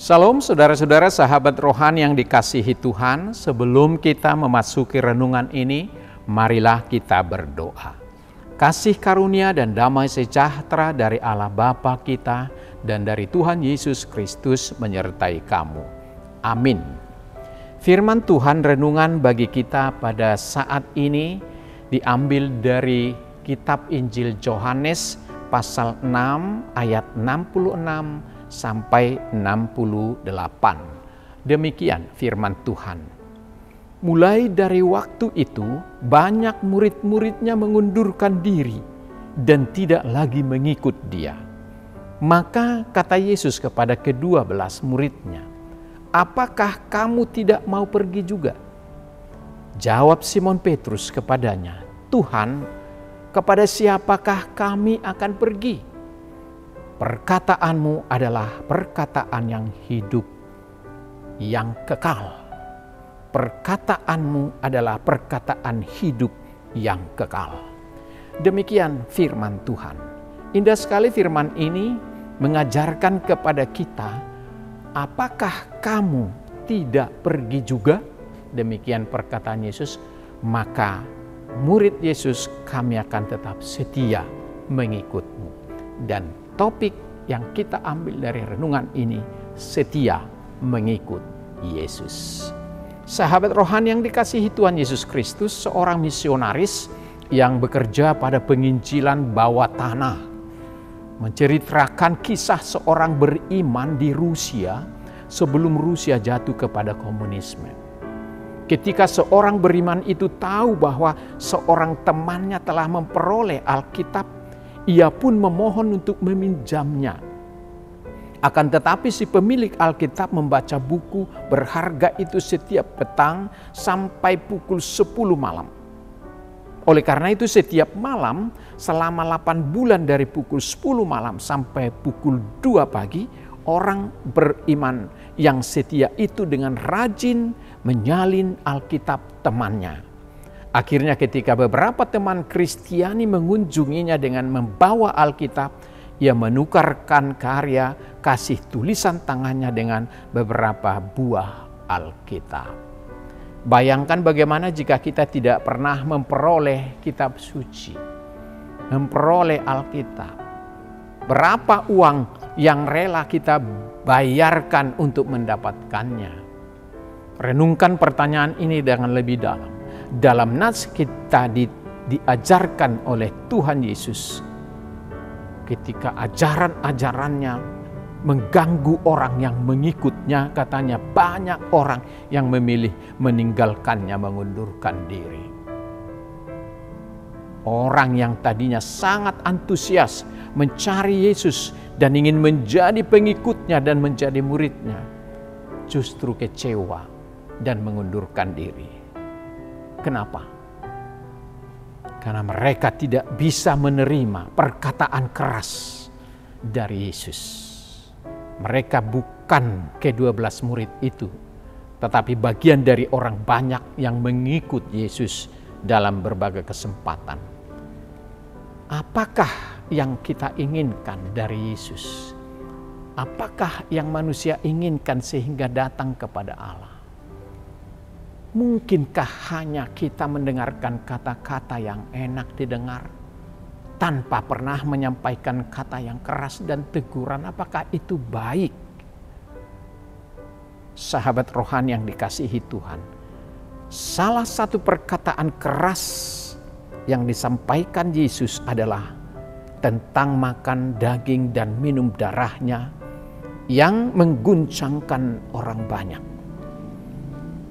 Salam saudara-saudara sahabat rohani yang dikasihi Tuhan. Sebelum kita memasuki renungan ini, marilah kita berdoa. Kasih karunia dan damai sejahtera dari Allah Bapa kita dan dari Tuhan Yesus Kristus menyertai kamu. Amin. Firman Tuhan renungan bagi kita pada saat ini diambil dari kitab Injil Yohanes pasal 6 ayat 66 sampai 68. Demikian firman Tuhan. Mulai dari waktu itu, banyak murid-muridnya mengundurkan diri dan tidak lagi mengikut dia. Maka kata Yesus kepada ke-12 muridnya, "Apakah kamu tidak mau pergi juga?" Jawab Simon Petrus kepadanya, "Tuhan, kepada siapakah kami akan pergi? Perkataanmu adalah perkataan yang hidup, yang kekal. Perkataanmu adalah perkataan hidup yang kekal." Demikian firman Tuhan. Indah sekali firman ini mengajarkan kepada kita, apakah kamu tidak pergi juga? Demikian perkataan Yesus, maka murid Yesus kami akan tetap setia mengikutmu. Dan topik yang kita ambil dari renungan ini, setia mengikut Yesus. Sahabat rohani yang dikasihi Tuhan Yesus Kristus, seorang misionaris yang bekerja pada penginjilan bawah tanah, menceritakan kisah seorang beriman di Rusia sebelum Rusia jatuh kepada komunisme. Ketika seorang beriman itu tahu bahwa seorang temannya telah memperoleh Alkitab, ia pun memohon untuk meminjamnya. Akan tetapi si pemilik Alkitab membaca buku berharga itu setiap petang sampai pukul 10 malam. Oleh karena itu setiap malam selama 8 bulan dari pukul 10 malam sampai pukul 2 pagi, orang beriman yang setia itu dengan rajin menyalin Alkitab temannya. Akhirnya ketika beberapa teman Kristiani mengunjunginya dengan membawa Alkitab, ia menukarkan karya kasih tulisan tangannya dengan beberapa buah Alkitab. Bayangkan bagaimana jika kita tidak pernah memperoleh kitab suci, memperoleh Alkitab. Berapa uang yang rela kita bayarkan untuk mendapatkannya? Renungkan pertanyaan ini dengan lebih dalam. Dalam nas kita diajarkan oleh Tuhan Yesus, ketika ajaran-ajarannya mengganggu orang yang mengikutnya, katanya banyak orang yang memilih meninggalkannya, mengundurkan diri. Orang yang tadinya sangat antusias mencari Yesus dan ingin menjadi pengikutnya dan menjadi muridnya, justru kecewa dan mengundurkan diri. Kenapa? Karena mereka tidak bisa menerima perkataan keras dari Yesus. Mereka bukan ke-12 murid itu, tetapi bagian dari orang banyak yang mengikut Yesus dalam berbagai kesempatan. Apakah yang kita inginkan dari Yesus? Apakah yang manusia inginkan sehingga datang kepada Allah? Mungkinkah hanya kita mendengarkan kata-kata yang enak didengar tanpa pernah menyampaikan kata yang keras dan teguran? Apakah itu baik? Sahabat rohani yang dikasihi Tuhan, salah satu perkataan keras yang disampaikan Yesus adalah tentang makan daging dan minum darahnya yang mengguncangkan orang banyak.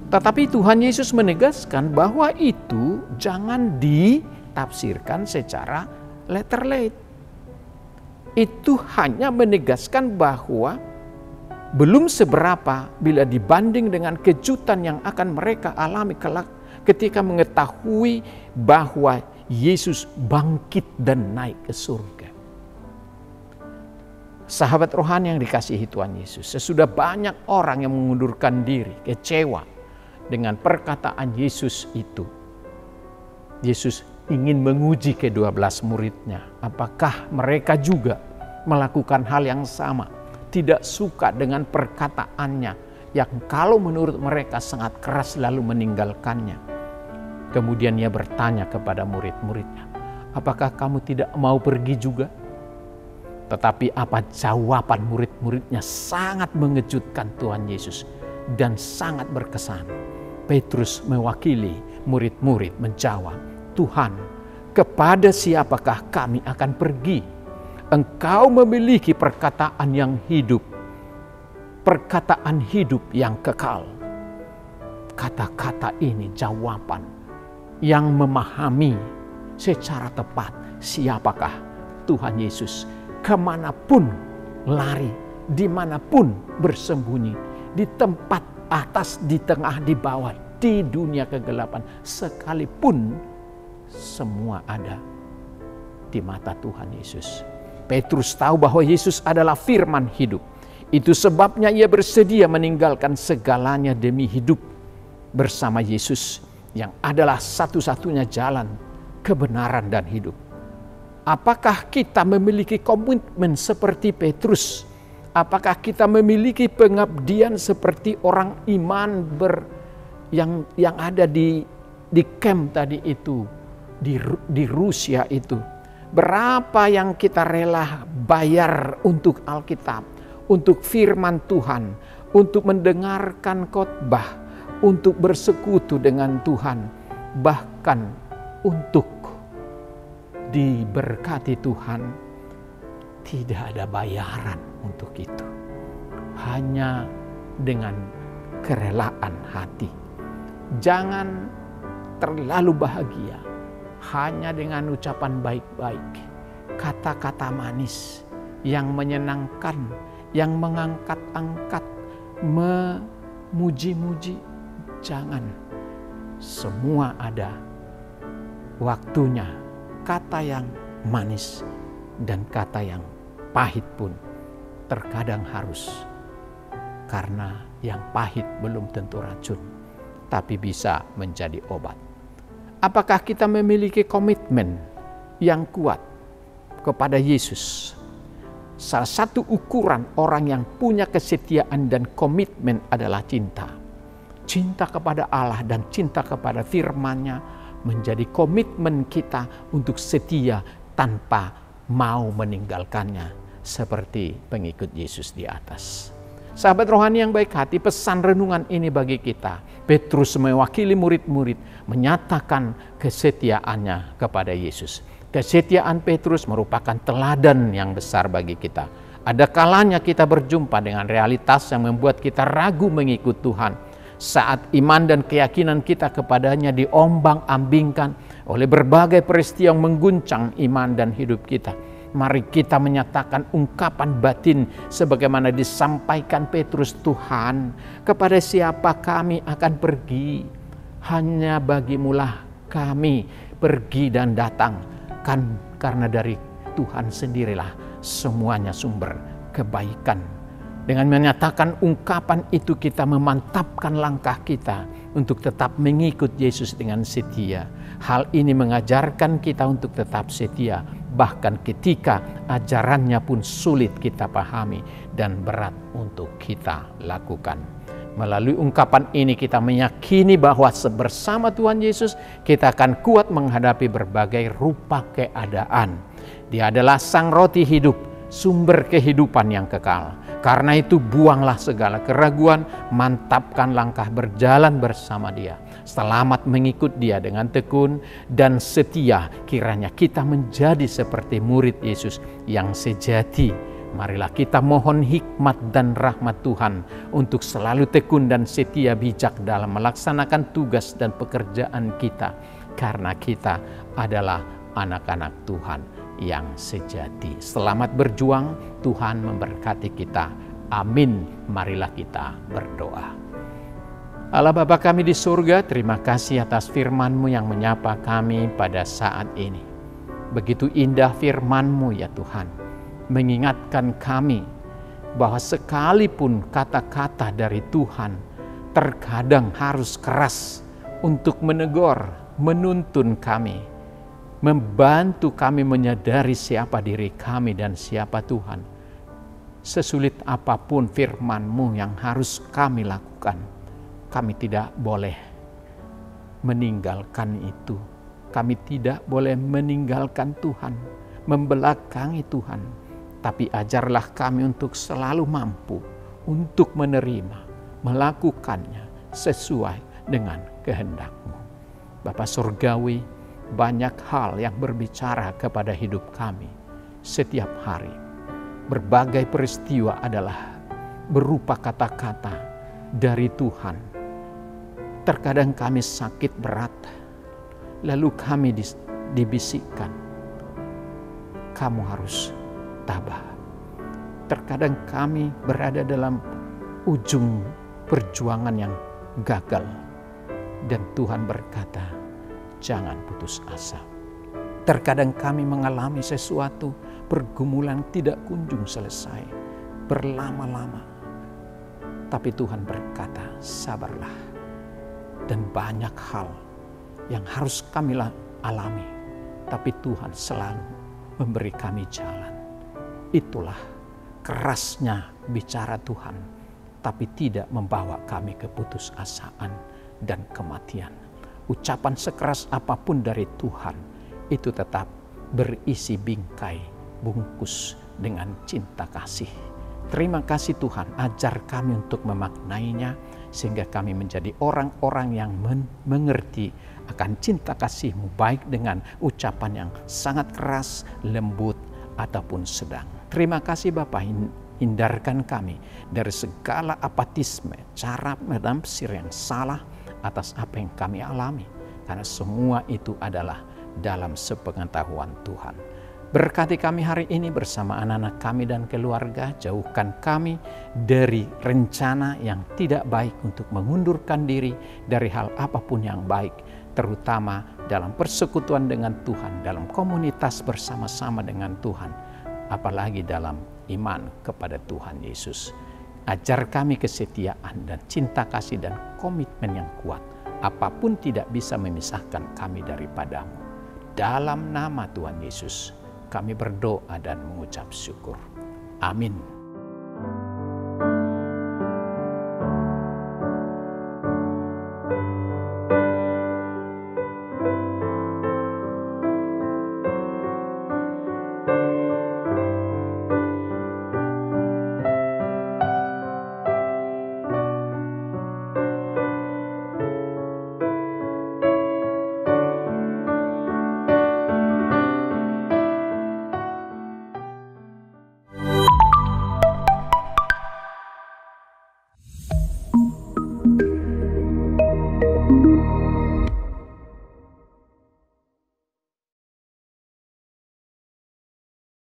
Tetapi Tuhan Yesus menegaskan bahwa itu jangan ditafsirkan secara letterlate. Itu hanya menegaskan bahwa belum seberapa bila dibanding dengan kejutan yang akan mereka alami kelak ketika mengetahui bahwa Yesus bangkit dan naik ke surga. Sahabat rohani yang dikasihi Tuhan Yesus, sesudah banyak orang yang mengundurkan diri, kecewa dengan perkataan Yesus itu, Yesus ingin menguji ke-12 muridnya. Apakah mereka juga melakukan hal yang sama? tidak suka dengan perkataannya yang kalau menurut mereka sangat keras lalu meninggalkannya. Kemudian ia bertanya kepada murid-muridnya, apakah kamu tidak mau pergi juga? Tetapi apa jawaban murid-muridnya sangat mengejutkan Tuhan Yesus dan sangat berkesan. Petrus mewakili murid-murid menjawab, Tuhan, kepada siapakah kami akan pergi? Engkau memiliki perkataan yang hidup, perkataan hidup yang kekal. Kata-kata ini jawaban yang memahami secara tepat siapakah Tuhan Yesus. Kemanapun lari, dimanapun bersembunyi, di tempat atas, di tengah, di bawah, di dunia kegelapan, sekalipun semua ada di mata Tuhan Yesus. Petrus tahu bahwa Yesus adalah firman hidup. Itu sebabnya ia bersedia meninggalkan segalanya demi hidup bersama Yesus yang adalah satu-satunya jalan, kebenaran dan hidup. Apakah kita memiliki komitmen seperti Petrus? Apakah kita memiliki pengabdian seperti orang iman yang ada di camp tadi itu, di Rusia itu? Berapa yang kita rela bayar untuk Alkitab, untuk firman Tuhan, untuk mendengarkan khotbah, untuk bersekutu dengan Tuhan, bahkan untuk diberkati Tuhan. Tidak ada bayaran untuk itu, hanya dengan kerelaan hati. Jangan terlalu bahagia hanya dengan ucapan baik-baik, kata-kata manis yang menyenangkan, yang mengangkat-angkat, memuji-muji. Jangan, semua ada waktunya. Kata yang manis dan kata yang pahit pun terkadang harus, karena yang pahit belum tentu racun, tapi bisa menjadi obat. Apakah kita memiliki komitmen yang kuat kepada Yesus? Salah satu ukuran orang yang punya kesetiaan dan komitmen adalah cinta. Cinta kepada Allah dan cinta kepada firman-Nya menjadi komitmen kita untuk setia tanpa mau meninggalkannya, seperti pengikut Yesus di atas. Sahabat rohani yang baik hati, pesan renungan ini bagi kita. Petrus mewakili murid-murid menyatakan kesetiaannya kepada Yesus. Kesetiaan Petrus merupakan teladan yang besar bagi kita. Ada kalanya kita berjumpa dengan realitas yang membuat kita ragu mengikut Tuhan. Saat iman dan keyakinan kita kepadanya diombang-ambingkan oleh berbagai peristiwa yang mengguncang iman dan hidup kita, mari kita menyatakan ungkapan batin sebagaimana disampaikan Petrus, Tuhan, kepada siapa kami akan pergi? Hanya bagimulah kami pergi dan datang, kan karena dari Tuhan sendirilah semuanya sumber kebaikan. Dengan menyatakan ungkapan itu kita memantapkan langkah kita untuk tetap mengikut Yesus dengan setia. Hal ini mengajarkan kita untuk tetap setia, bahkan ketika ajarannya pun sulit kita pahami dan berat untuk kita lakukan. Melalui ungkapan ini kita meyakini bahwa bersama Tuhan Yesus kita akan kuat menghadapi berbagai rupa keadaan. Dia adalah sang roti hidup, sumber kehidupan yang kekal. Karena itu buanglah segala keraguan, mantapkan langkah berjalan bersama Dia. Selamat mengikut Dia dengan tekun dan setia. Kiranya kita menjadi seperti murid Yesus yang sejati. Marilah kita mohon hikmat dan rahmat Tuhan untuk selalu tekun dan setia bijak dalam melaksanakan tugas dan pekerjaan kita. Karena kita adalah anak-anak Tuhan yang sejati. Selamat berjuang, Tuhan memberkati kita. Amin. Marilah kita berdoa. Allah Bapa kami di surga, terima kasih atas firman-Mu yang menyapa kami pada saat ini. Begitu indah firman-Mu ya Tuhan, mengingatkan kami bahwa sekalipun kata-kata dari Tuhan terkadang harus keras untuk menegur, menuntun kami, membantu kami menyadari siapa diri kami dan siapa Tuhan. sesulit apapun firman-Mu yang harus kami lakukan, kami tidak boleh meninggalkan itu. Kami tidak boleh meninggalkan Tuhan, membelakangi Tuhan. Tapi ajarlah kami untuk selalu mampu untuk menerima, melakukannya sesuai dengan kehendak-Mu. Bapa Surgawi, banyak hal yang berbicara kepada hidup kami setiap hari. Berbagai peristiwa adalah berupa kata-kata dari Tuhan. Terkadang kami sakit berat, lalu kami dibisikkan, kamu harus tabah. Terkadang kami berada dalam ujung perjuangan yang gagal, dan Tuhan berkata, jangan putus asa. Terkadang kami mengalami sesuatu, pergumulan tidak kunjung selesai, berlama-lama. Tapi Tuhan berkata, sabarlah. Dan banyak hal yang harus kami alami, tapi Tuhan selalu memberi kami jalan. Itulah kerasnya bicara Tuhan, tapi tidak membawa kami ke putusasaan dan kematian. Ucapan sekeras apapun dari Tuhan, itu tetap berisi bingkai bungkus dengan cinta kasih. Terima kasih Tuhan, ajar kami untuk memaknainya, sehingga kami menjadi orang-orang yang mengerti akan cinta kasih-Mu, baik dengan ucapan yang sangat keras, lembut, ataupun sedang. Terima kasih Bapa, hindarkan kami dari segala apatisme, cara menafsir yang salah atas apa yang kami alami. Karena semua itu adalah dalam sepengetahuan Tuhan. Berkati kami hari ini bersama anak-anak kami dan keluarga. Jauhkan kami dari rencana yang tidak baik untuk mengundurkan diri dari hal apapun yang baik. Terutama dalam persekutuan dengan Tuhan, dalam komunitas bersama-sama dengan Tuhan. Apalagi dalam iman kepada Tuhan Yesus. Ajar kami kesetiaan dan cinta kasih dan komitmen yang kuat. Apapun tidak bisa memisahkan kami daripada-Mu. Dalam nama Tuhan Yesus, kami berdoa dan mengucap syukur. Amin.